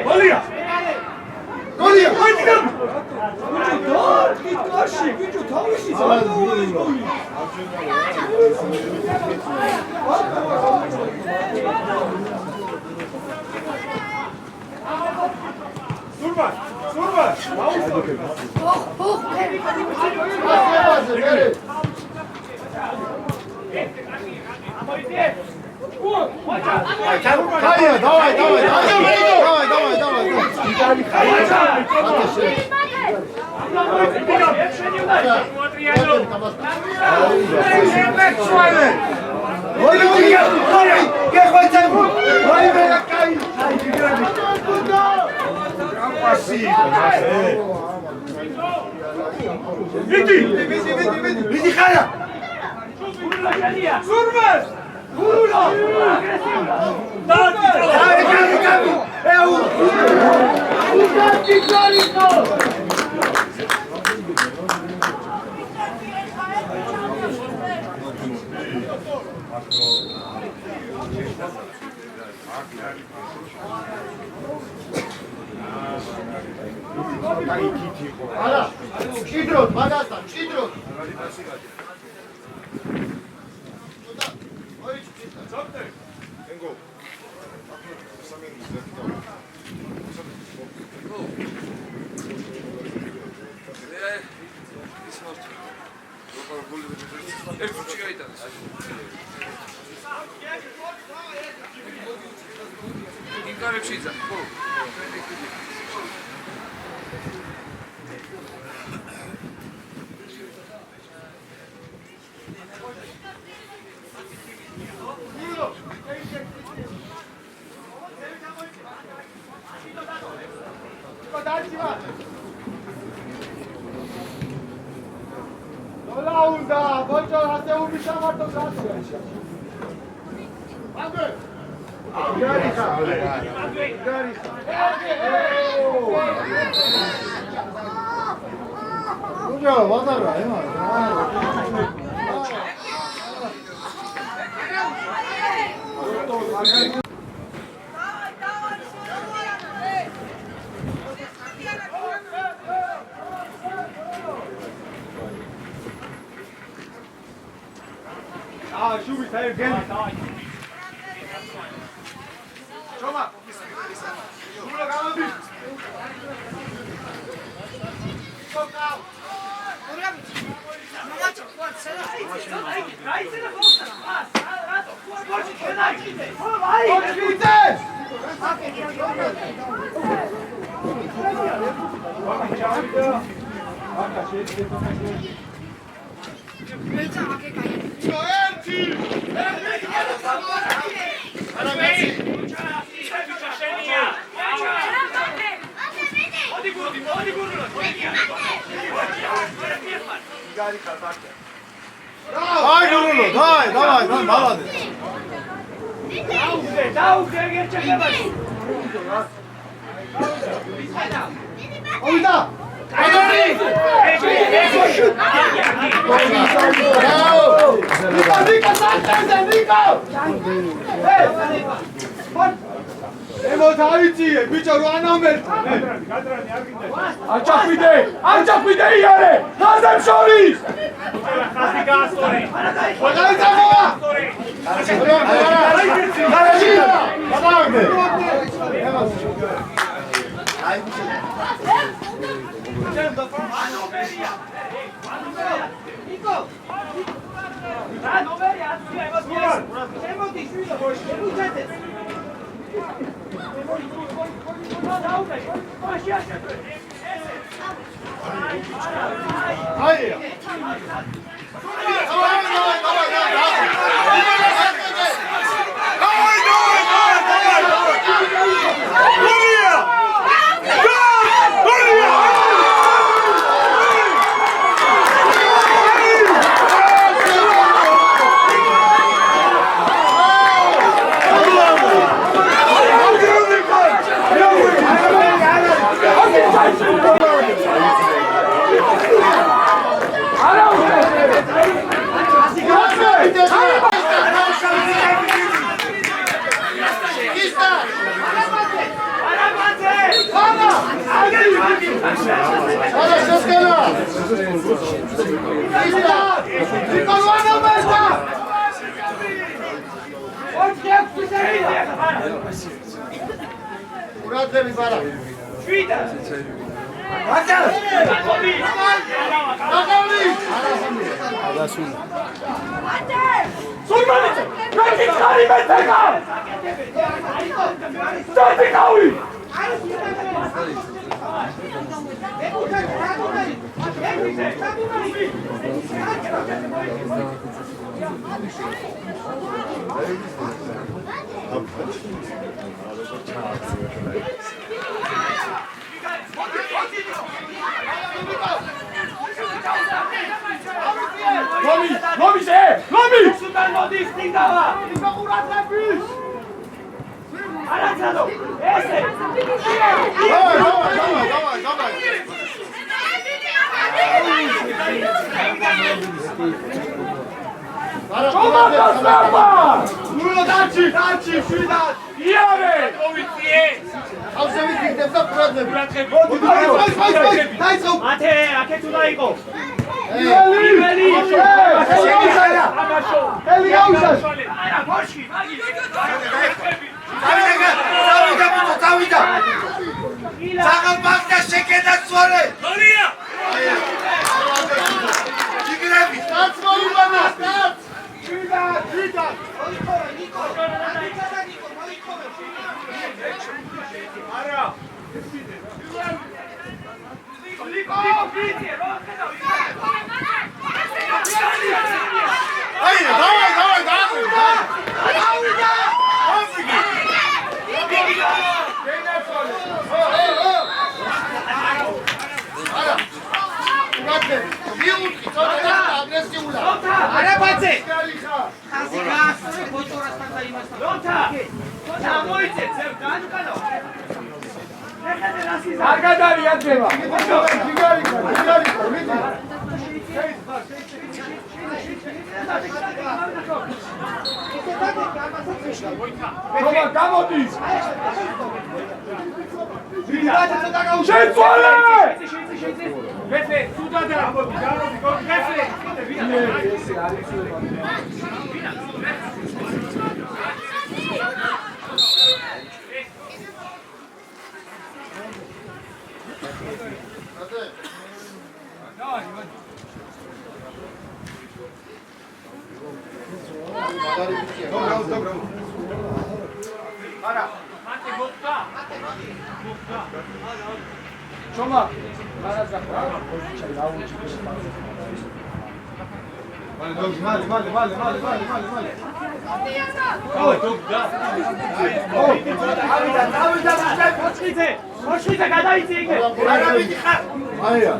Golია! Golია! Მოიდგა! კიტკაში, ბიჭო, თავისი ზარდაულის გოლი. Surma! Vidi cara! Surma! Uno! Dai, è un golico! Ala, çidrot, bagazdan, çidrot. Šubi, taj je geni. Čoma! Šubi, ganobi! Stop now! Dajte na boksa nam, vas! Rato! Počite, najčite! Počite! Дай, Гуруlo, дай, давай, молодец. Даузе, герчегебаш. Ойда. Emotaviție, bicho, Roanomer! Anceapide, iare! Hazem șoris! Ara ყურადღები ბარა. შვიდა. გაკა. გაკობი. გაკავი. აღასული. სულმანიცე. მე ხარი მეტეკა. სტატიკავი. ლომიზე! ლომი! სულთან მოდის დინდავა! იმაყურადები! არაცადო! ესე! დაჩი, შვიდა! იარე! მოვიწიე! ავსებით იქნებ და ყურადღები. დაიწყო! მათე, აქეთ უნდა იყო! ელი! ელი გაუსას! არა, ბოშკი, მაგი! დავიდა! საღალბაგდა შეკედაც ვარე! დორია! ჯიგრები! სტაც მოიბანა! სტაც! შვიდა! არა! ლიკო, ვიძე, როხედა, არგადარი აკება. გამოდის. შეცვალე! ვეცე, სუდად გამოდი, ვეცე. Choma. მოშიძე გადაიწი იქე. აია.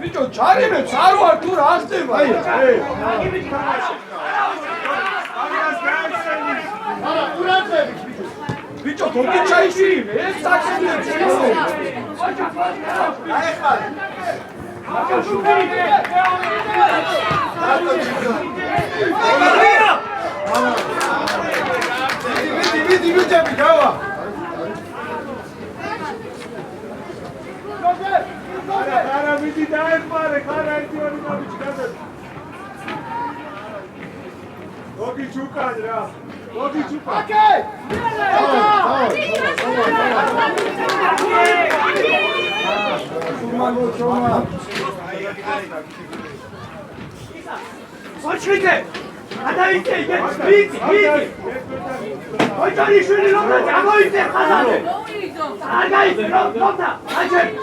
Bicho, çağırma, çağır var, dur, hastayım. Hayır, hayır. Bicho, 거기 차이시 왜 싸치는 거기 줄까 아니라 거기 줄까. Почекайте! Надавайте! Видите! Почали шли лопна, тягайте хазали! Агайте, лопна! Значит!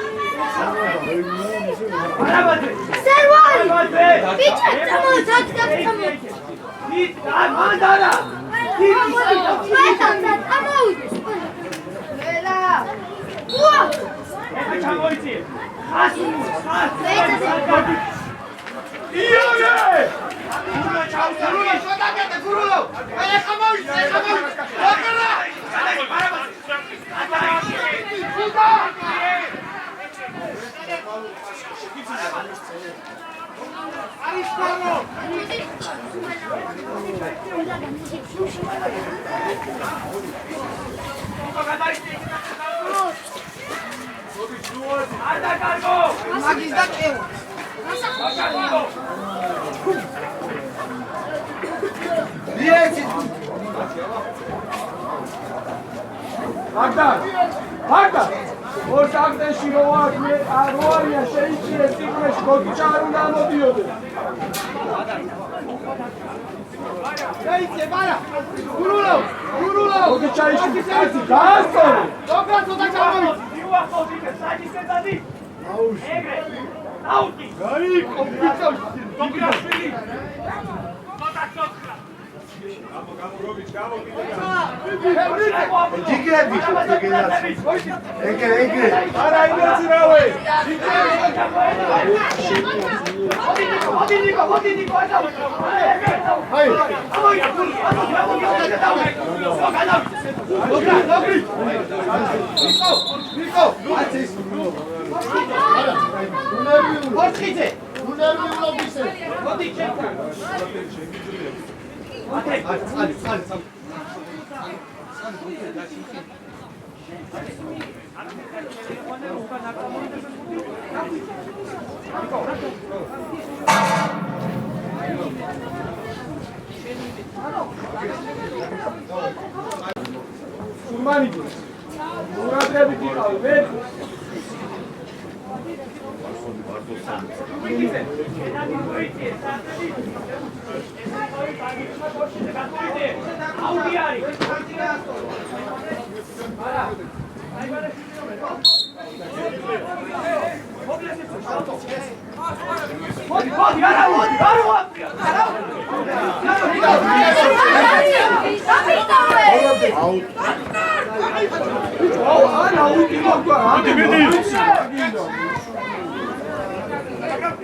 Арабаты! Servan! Biçak tamam, zaten tamam. Git, mandara! Git, Zaten tamam. Bela. Uah! это чагойте! Хасу! 이영애! Magda! O zakteში roarია შეიჭრეს წიგნში გოგიჭარო გამოდიოდი. შეიჭრე ბარა! გურულო! გოგიჭაიში კაცი გაასწორე! Добра ცოტა ჩამოვიცი! მიუახლოვდით საჭისედადი! აუში! ეგრე! აუტი! გაიკო გოგიჭაიში! გოგიაშვილი! ცოტა ცოტა! Ջიგრები, ეგრე. არა იმეცრავე. Sumani, ურადრებით იყავი, ვერ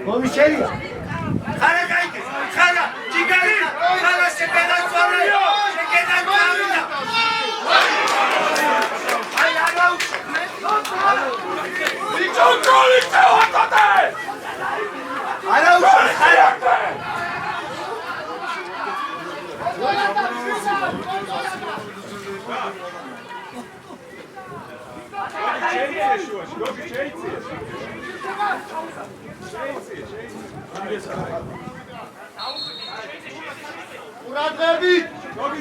Komiseria. Xara qayki, xara, jigari, xara sekedan sonra, sekedan qavida. Ay arau. Niçokolite otate! Arau, xara. ურადრები.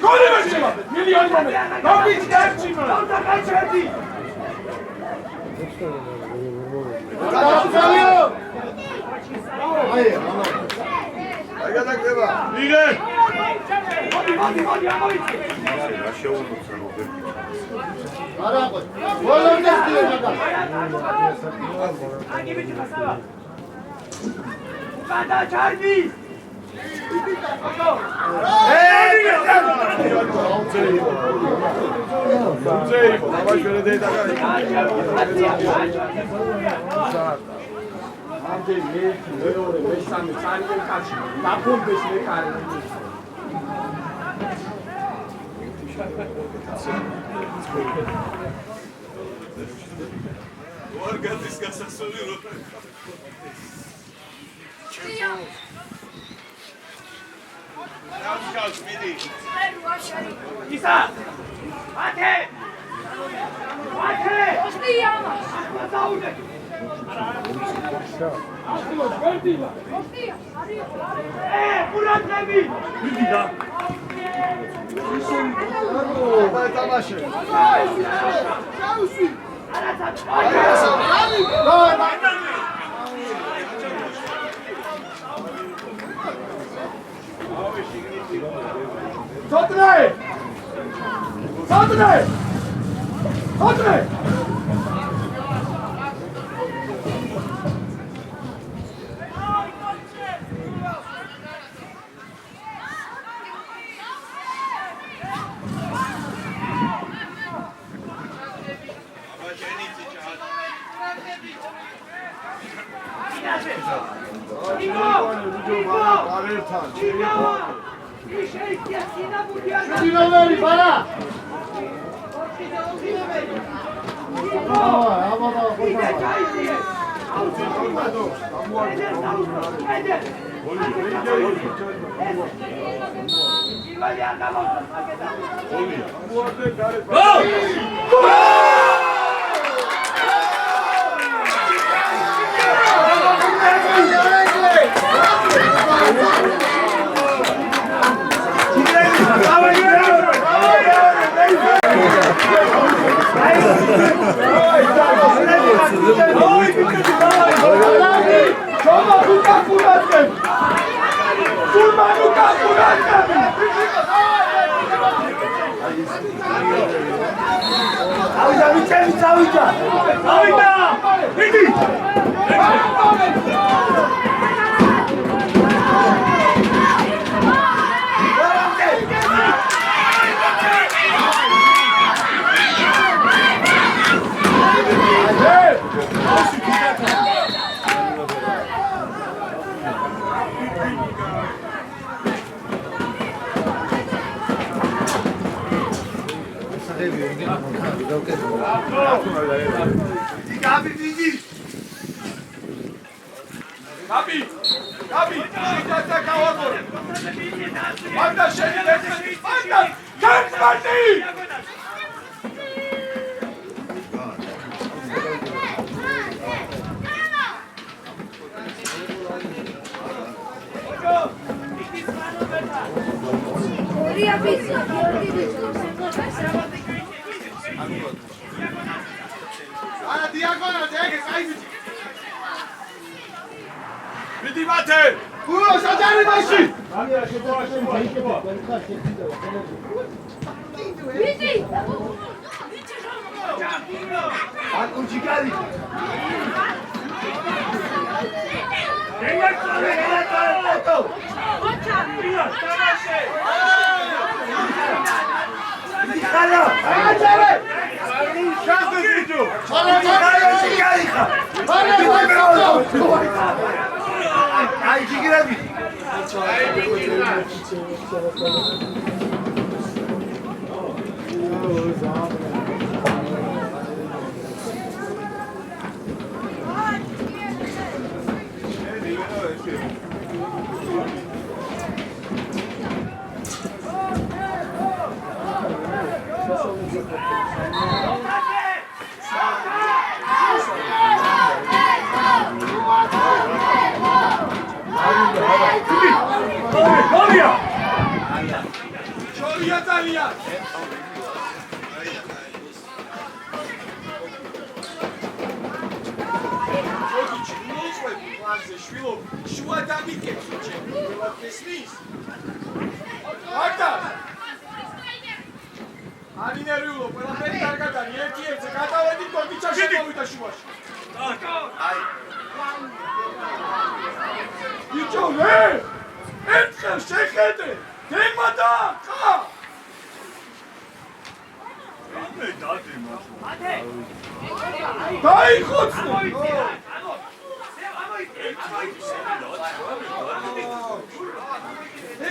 გოლი მეშიმა! მილიონი მომენტი! გოგიც დარჩიმა! გაჩერდი! აი გადაგდება. იგე! მოდი, ამოვიცი! არა ყო. ბოლომდე დიოდა. აგიბიჭი ხასავა! უკანდა ჩარდი! ორგანიზ გასასვლელი რო Rauschaus, Midi! Isa! Warte! Warte! Hostia! Was saude! Murat Nebi! თამაში. Dinameri para.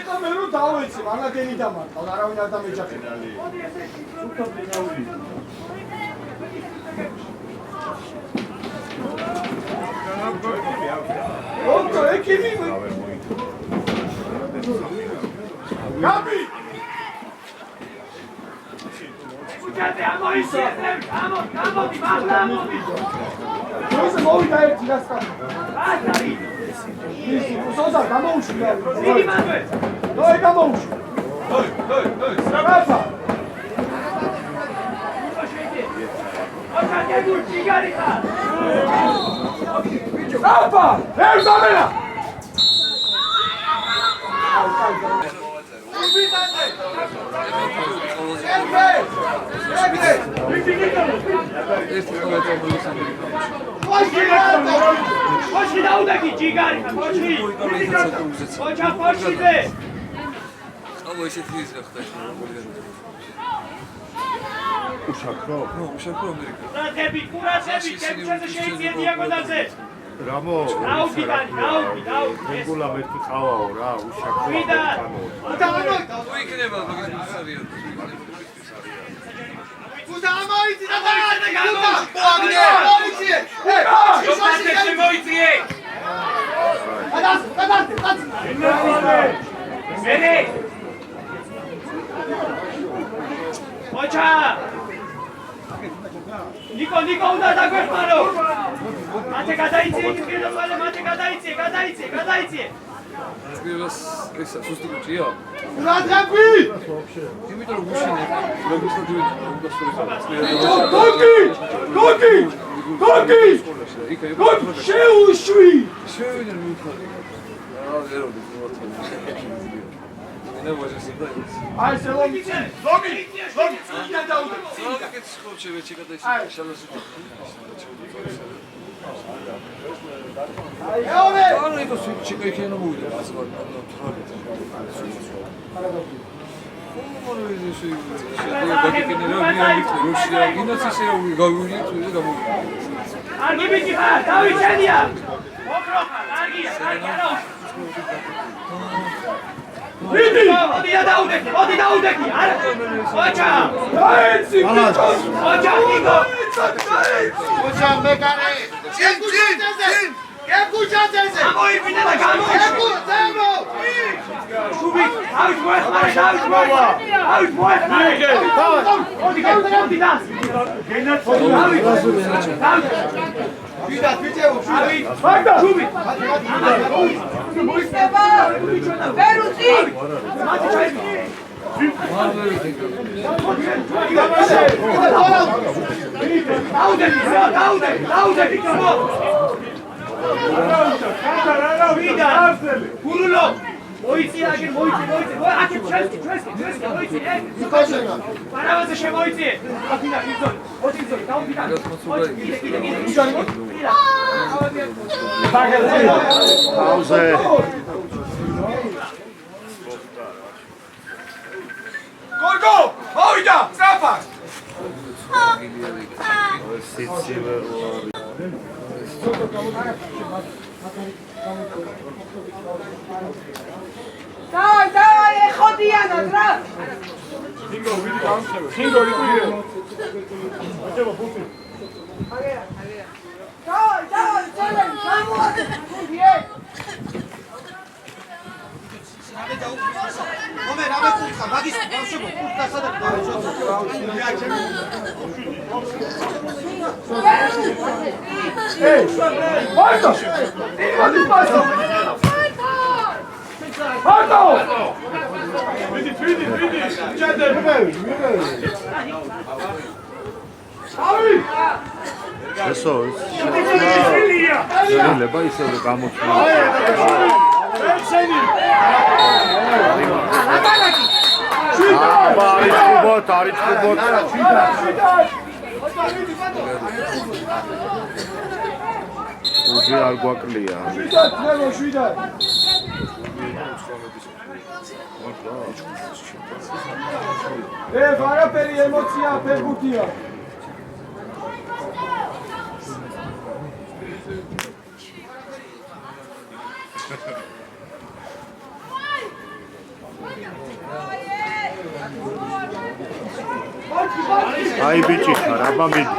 ეხლა მე რო დავეცე, მანაგენი დამარყავ, არავინ არ დამეჯახება. ოკო, ეკიმი. გაბი. უჩათე ამოიცი, ამოდი, მაღლა ამოდი. როზე მოვიდა ერთი გასწავლე. ათარი. სოზა გამოუშვია. დიდი მანვე. ნოე გამოუშვია. სტრაფა. ოჩათე გულ ციგარიტა. სტრაფა. ერზამენა. Poszli na udeki, Gigari, poszli! Poczał, poszli ty! Albo się fizja chce. უშაქრო? უშაქრო ამერიკა. Kuratები, კემჩაზე შეიძლება დიაგონაზე! რამო? დაუდი, გულა მეთქი ყავაო რა, უშაქრო. ვიდა! თუ იქნება მაგის მუსარია. Uza amoizi da Niko, უნდა დაგვეხმარო! მათე გადაიცი, პირდაპირ მათე გადაიცი! ეს სუსტი კუჭია? Uradrepui! იმიტომ რომ გუშინე, როგორც გოგი! შეუშვი! შევიდა მithali. აა ეროდი მოაწყო. მე ვაჟესი და ის. აი ეს ლოგი! წინა დაუდე! ზოგადად ხოჩე ვეჩი გადაიცი შალოსი. ეორე! ანუ იყო ჩიკა იქნება მოვიდა ასვა. Argi bici var, David Çendiya! Okroha, Argi, ara! Vidi! Odi Daudeki, ara! Oça! დაეცი! Oça, Niko! Uza mekane! Cin! Gekuchazeze! Amoipine da gamoichi! Gekuzemo! Şubi, David Moehmare! Odi das! David! Vida, video! David! მაგდა! Şubi! Peruzi! Mati çaybi! Daudeki, kamo! Vida! Kurulo! Moitsi, aki česki, moitsi, Paravase še moitsi! Akina, izoli, izoli, Daudi, pauze. გოგო! მოვიდა! სწრაფა! Давай, ეხოდიანად რა! ხინგო იკვირე! Давай, წელენ, გამოადი! ხუდიე! Მომე, რამე ხუთხა, მაგის ბავშვებო, ხუთხა სადაც ეი! მარტო! იმადი მარტო! მარტო! ვიდი! ჩადე! ავი! ესო შეიძლება ისევე გამოჩნდა. ეცენი! არის კუბოთ. უძე არ გვაკლია. შვიდად! არაფერი ემოცია, ფერგუთია. აი ბიჭი ხარ, აბა მიდი.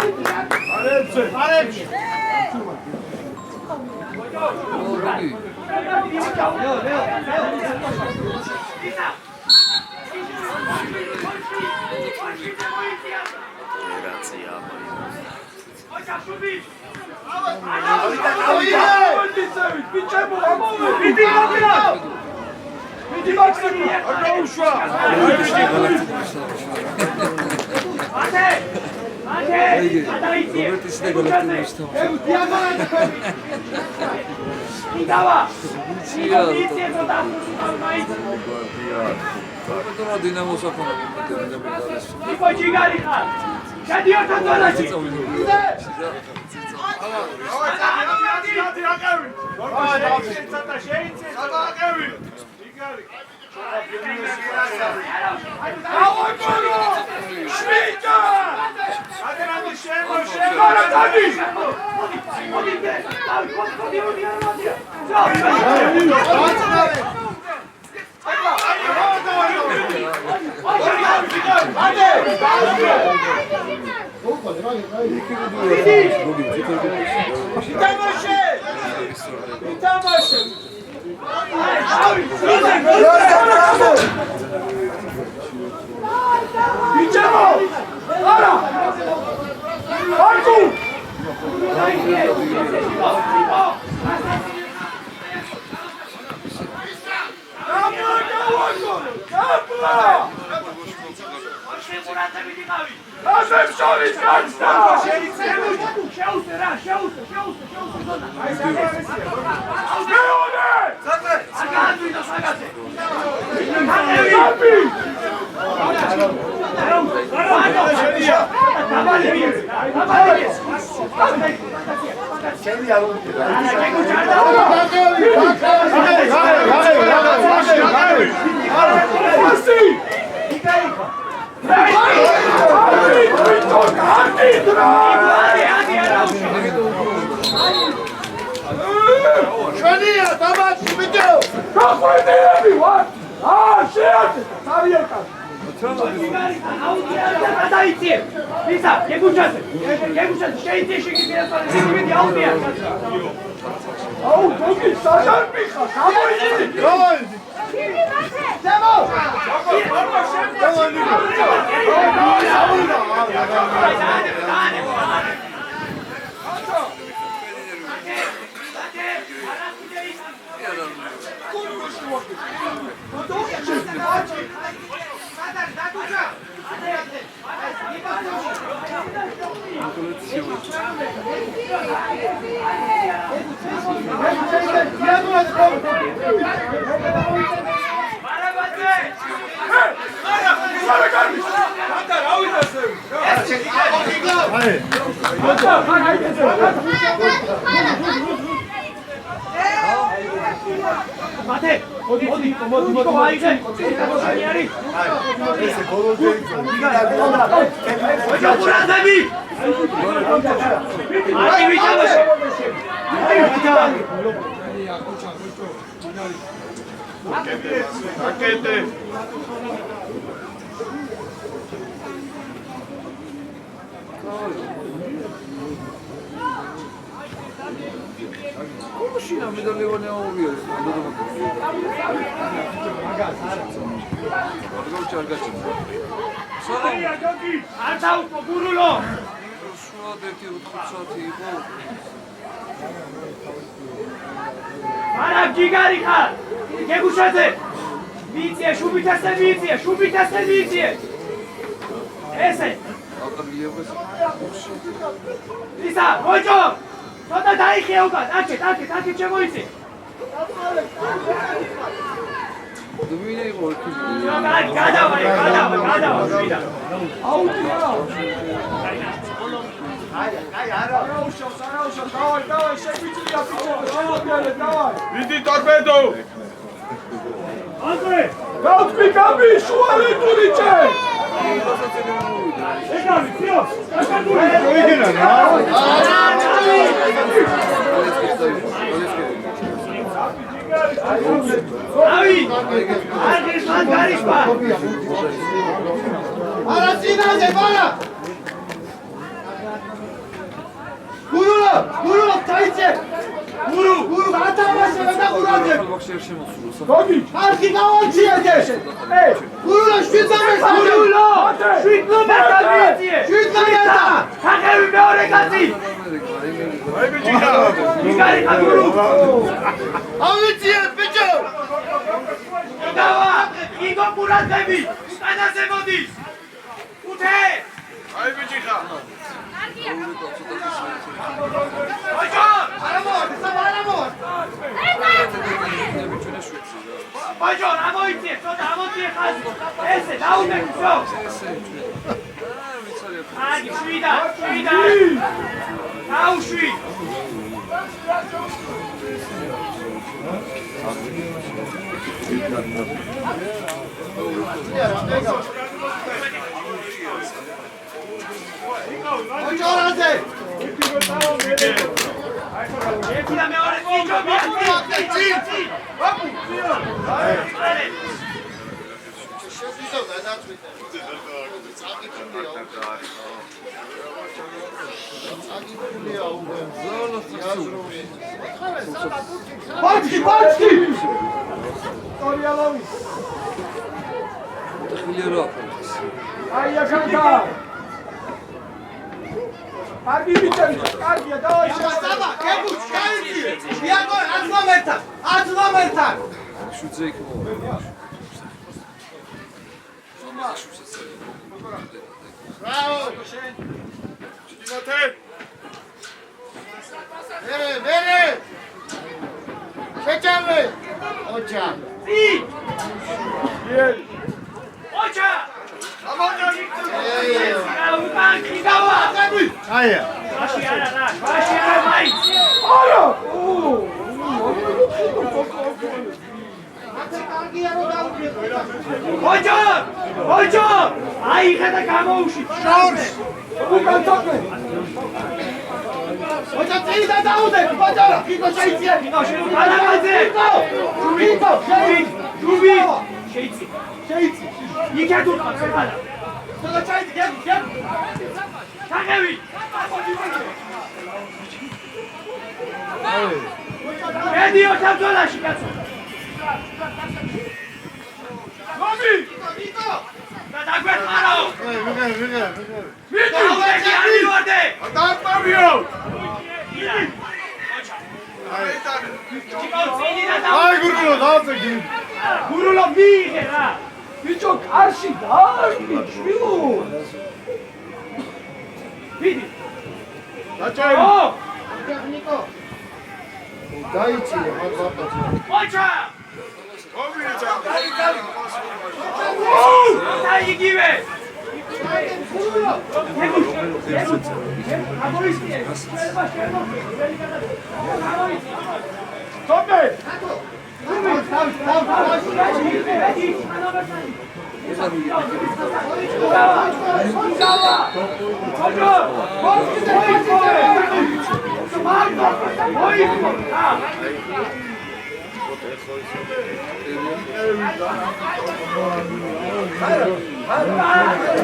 Aracina! ჭორაზე ბალა გურულა დაიწე გურუ ათამაშე და გურაზე ბოქსი არ შემოსულო. გოგი არქი გავაჩიეთე გურულა შვიდამეს გურულო 17 მეტრია 17 ხახევი მეორე კაცი აი ბიჭია იგარი ხაგურუ ავიციე ბიჭო იგავა იგო კურატები სტანაზე მოდის უთე აი ბიჭია ოჯო ოჯო ამოიწიე ცოტა ამოიწიე ხაზი ესე დაუნდე всё აგი შვიდა აუშვი ჭორაზე ერთი და მეორე იჯობია ისო გადაწყვიტე წაგიკულია უკვე ბაჩკი ორიალოვის ხილიერო აი ახალთა კარგი ბიჭები კარგია დავაი საბა კებუჩ გაიწიე იაგო 10 მეტარ შუძე იქ მოვა. ბრავო ჩიტინათე მერე შეჭამე ოჯა ი ოჯა ამონი უკან იგავა აია მაშინ არა მაი არა ოჯო აი ხედა გამოუშვი შორს უკან თოქე ოჯა წიდა დაუდე ბაჭარა კიკო შეიწია იგო შეუძლებელი კიკო ჯუბი შეიცი იქეთ უკან ხედა ცოტა ჩაიდი გები ხახევი მედიო თავდოლაში კაცო გოგი კიკო და დაგვეხმარო ვიღე მიდიო ანივორდე დაყავიო აი გურულო დააწეგი გურულო მიიღე რა ბიჭო კარში დაარგი შვილო ვიდი დაჭერი ნიკო დაიჭირე მაგბატონო ოჩა გოგიცა და იგივე თომე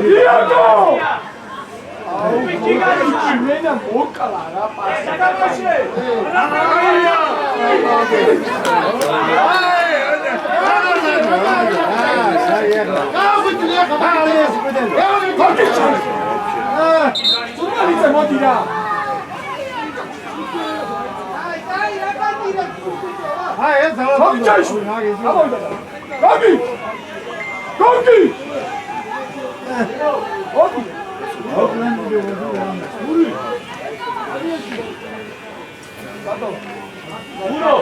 იაგო მენა მოკლა რა პასი სულმალიცე მოდი რა აი ეს დავაწყო გოგი გოგი ოდი ოკლენდი ოდი ბატო ურო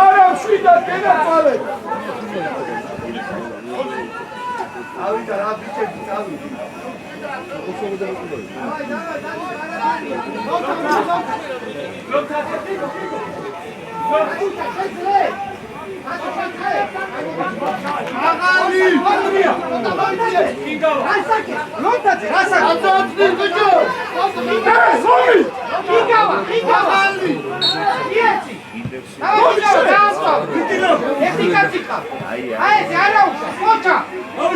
არა შვიდა დედაწალე ავიდა რა ბიჭები წავიდი ხა. აი ეს არა უშა, ხოჭა.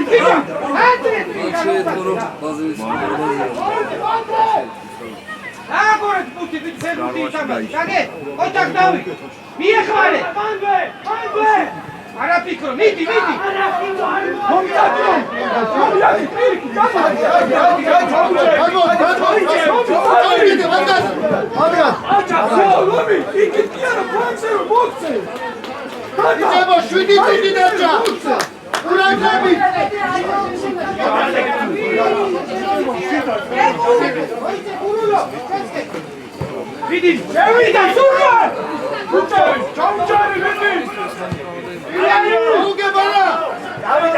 ვიდა, ატრი შეეთქო ბაზრის აგორეთ პუთი ვით სერვიტი იტამბი. კაგე, ოჯახ დავი. მიეხმარე. მანდვე. არა ფიქრო, მიდი. მომწადო. ამიაკი პირიქი, გამარჯვე. აჭა, ლომი, იქით კი არა, ფანცერო, მოგცე. იცებო 7 წუთი დარჩა. ურაგები. ვიდი, შევიდა სურვა. ჩაუჭარი ვიდი. უგებარა. დავი.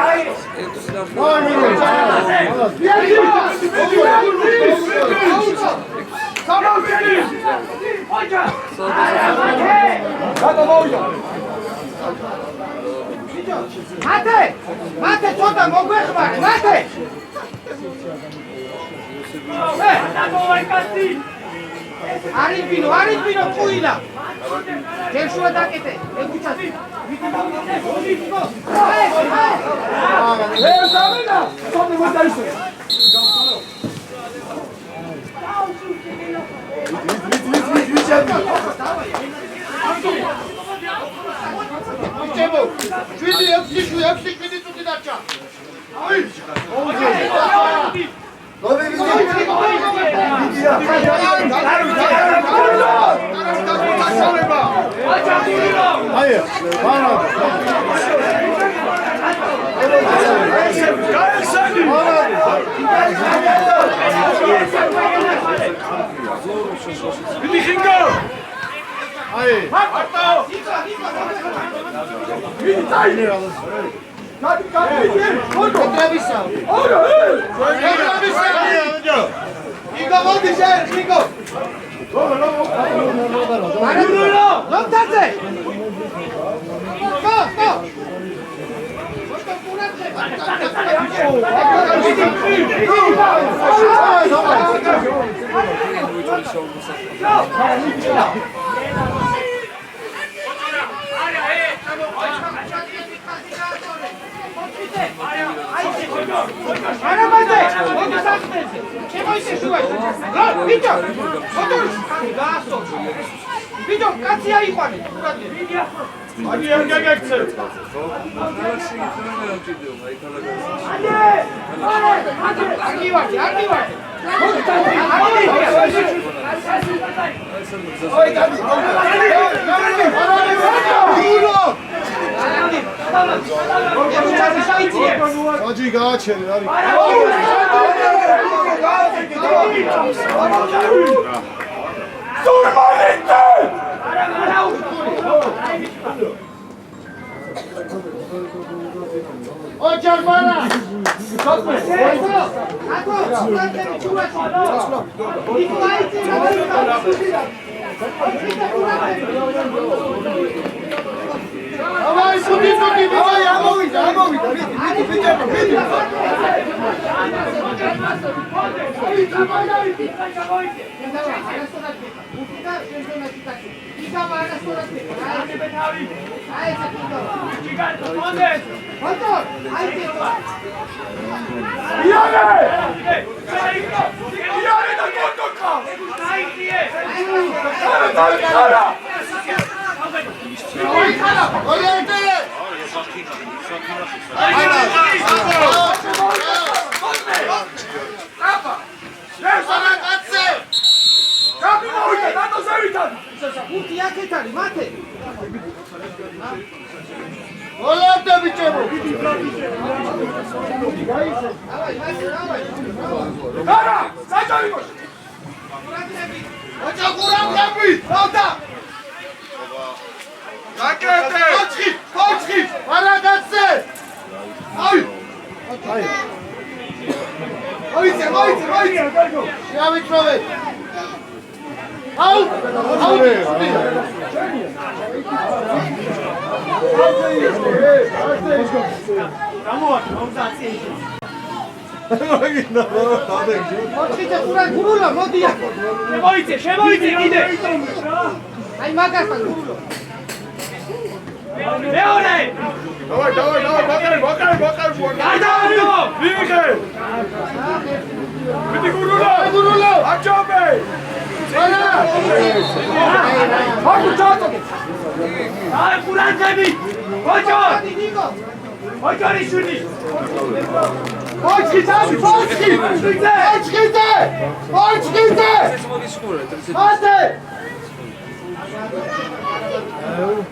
სამავდენი. ოჯა. მათე ცოტა მოგვეხმარე, მათე. დაგოვაიკაცი. არიფინო, ყუილა. ჯერშუა დაკეთე, ეგუჩას. ზამენა, სომე მოდაისო. იცებო 7 წუთი დარჩა. აი. Видишь, как я их пали. Они аргагекце. Аджи გააჩერე არის. Сурмалите! ოჯახ მარა. Давай, суди, давай, амовიდა. შემოიცე კიდე. აი მაგასთან გურულო. მეორე Давай, бокай. გადავიდო Ვიღე. მიდი გურულო. აჭობე. ხარჯი ჩაწოდე. აი კურანტები ოჯო ოჯორიშვილი ოჩკი. მათე.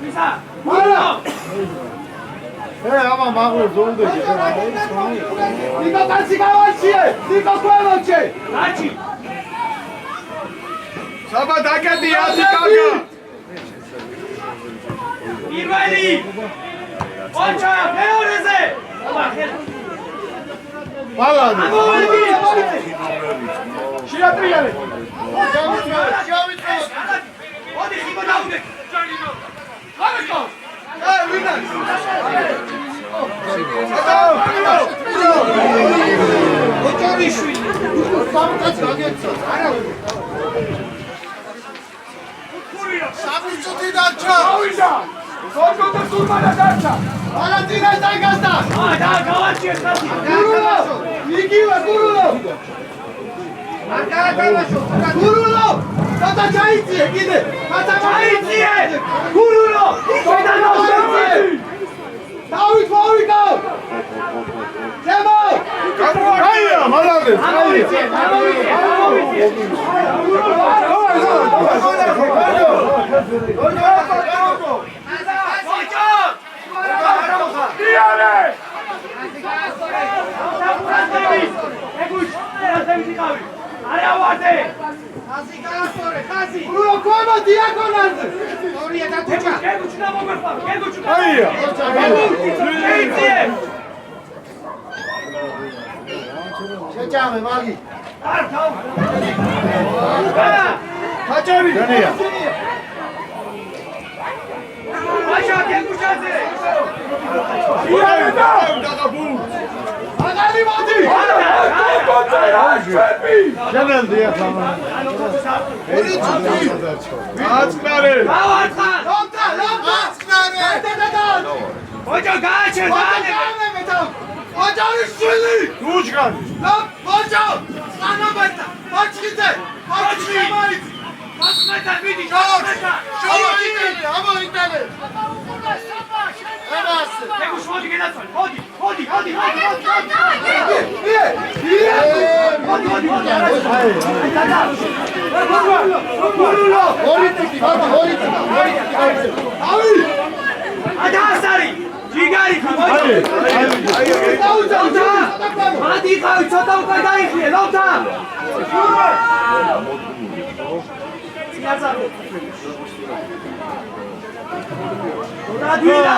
ისა მარა ამა მაგურ ზონდეში ნიკო კაცი გავარჩიე. ნიკო ქვემოჩე. რაჩი საბა დაკეტი 10 კაკა. პირველი ოჯა მეორეზე მალადი შეატრიალე. ოდი ხიბო დაუდე ამეკო. ვინან. ოჯორიშვილი სამკაც გაგეცა. არა. საბუჭოთი დაჭა ავიდა. სოჭოთა სულმანა დაჭა. ალადინა დაიგასდა. და გავარჩიე ხალხი გურულო. არ გაათამაშო გურულო. დადა ჩაიწიე კიდე. აიწიე გურულო შედანავდე დავით მოვიდა. ზემო. კაია მალადე ამოვიწიე გურულო ქვემო დიაკონანზე. ორია დათუჭა კაია შეჭამე მაგი. ხაჭარი განია აგარი მოდი. შენელდი ახლა აცნარე. ლომტა ოჯო გააჩე ოჯარიშვილი. უჯგანი ოჯო. სანაბეთა. ოჩკიძე. მოსმეთა მიდი ამოიტანე. ეგუშ მოდი გენაცვალე მოდი ადასარი ჯიგარი მადი ხავი ცოტა უკვე გაიხიე ლოთა დადვიდა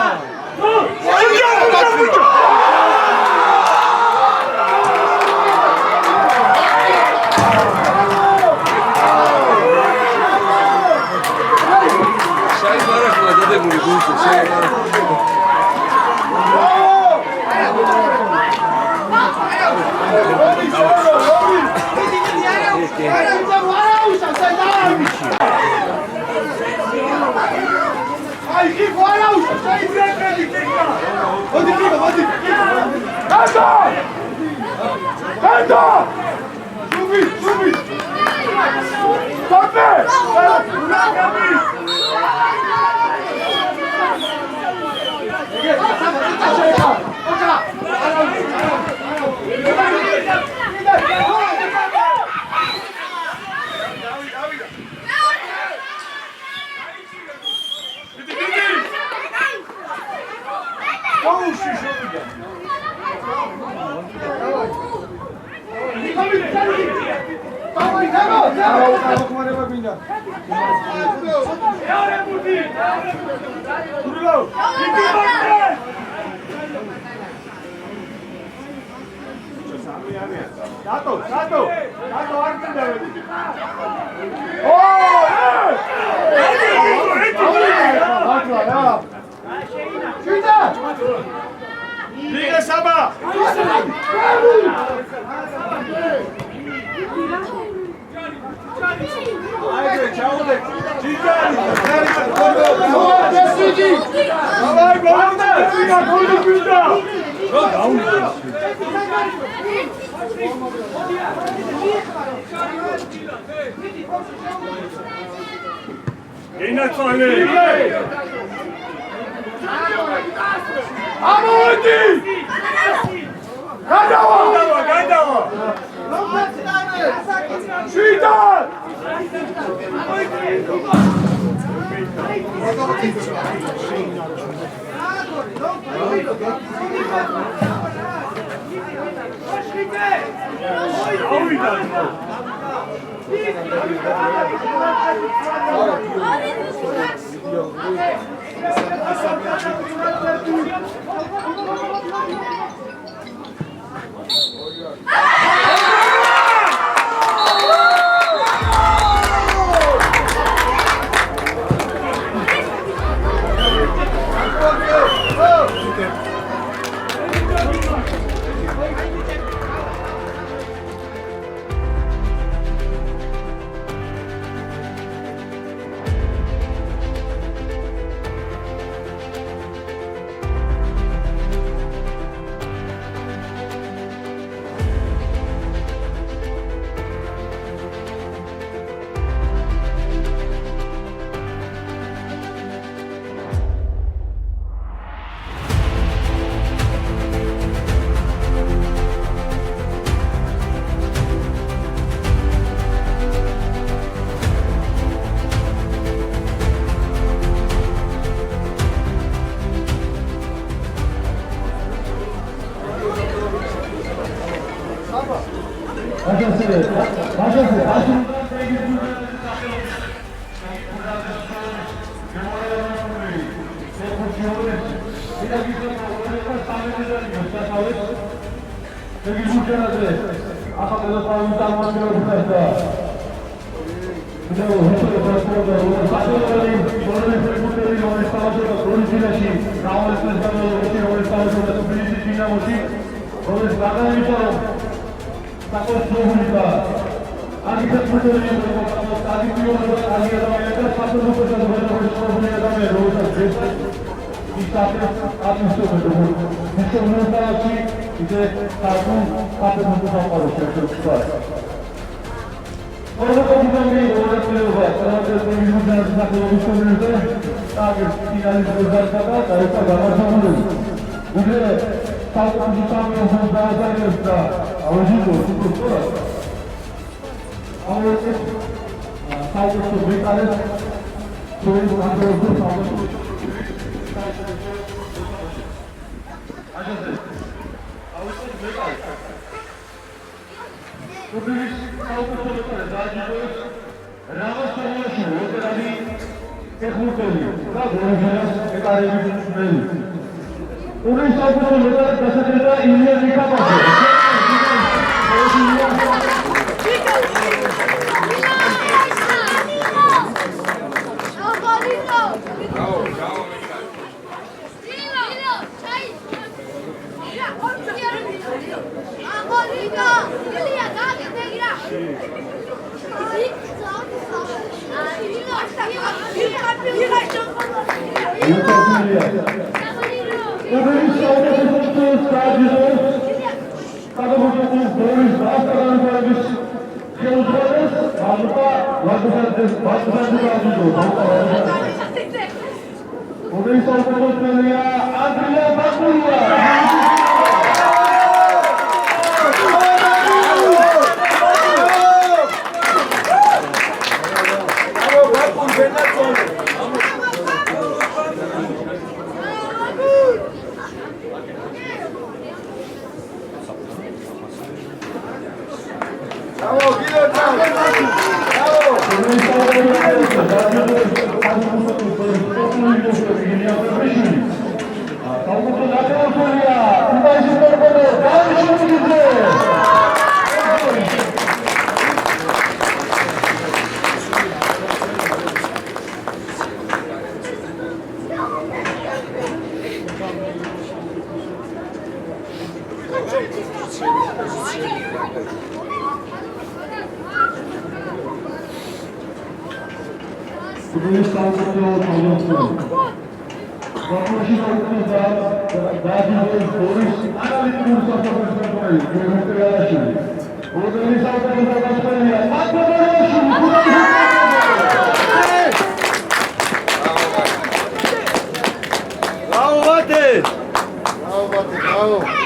Bravo! Bravo, Mate! Bravo, Mate, bravo!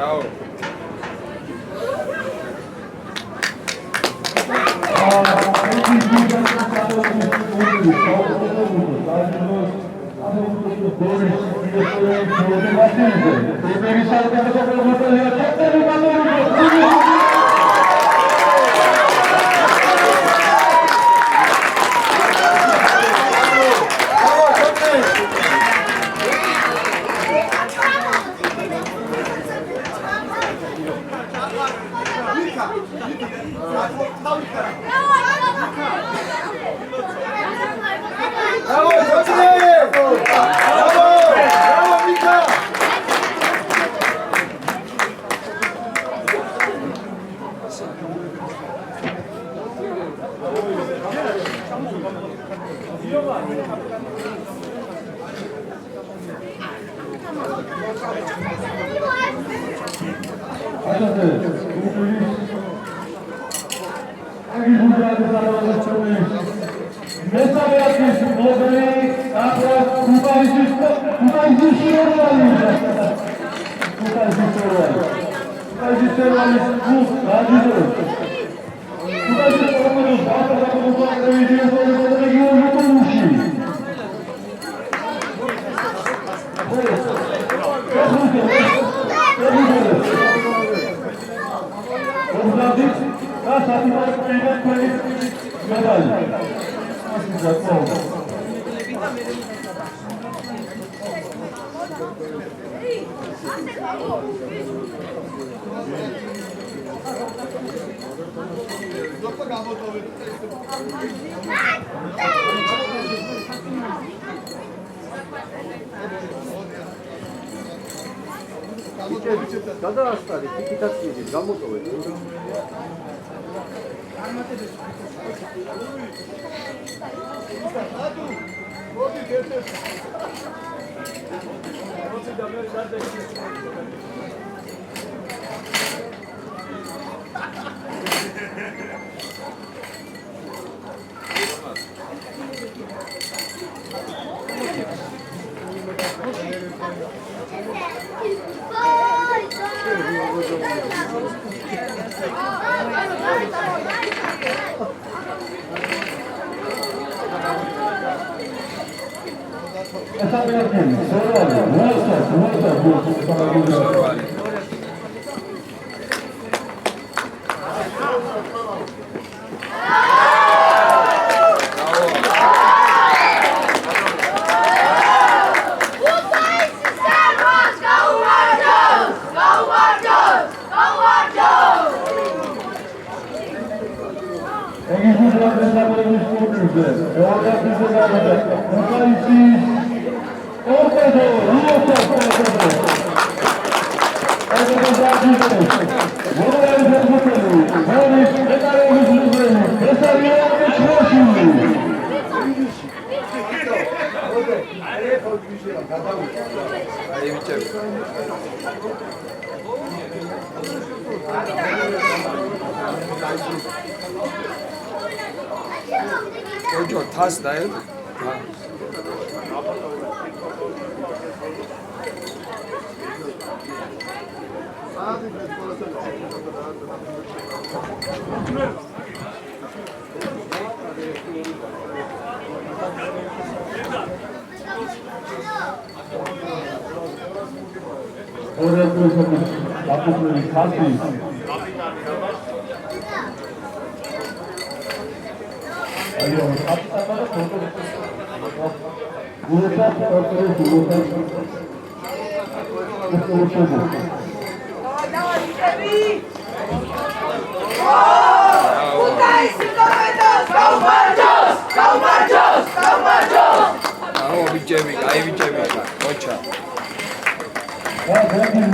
Bravo. Bravo, Jocine! Bravo! Bravo, Mika! გადაასწარი ფიქიტაციები გამოტოვეთ. Jojo, tas daí. Ciao, ciao.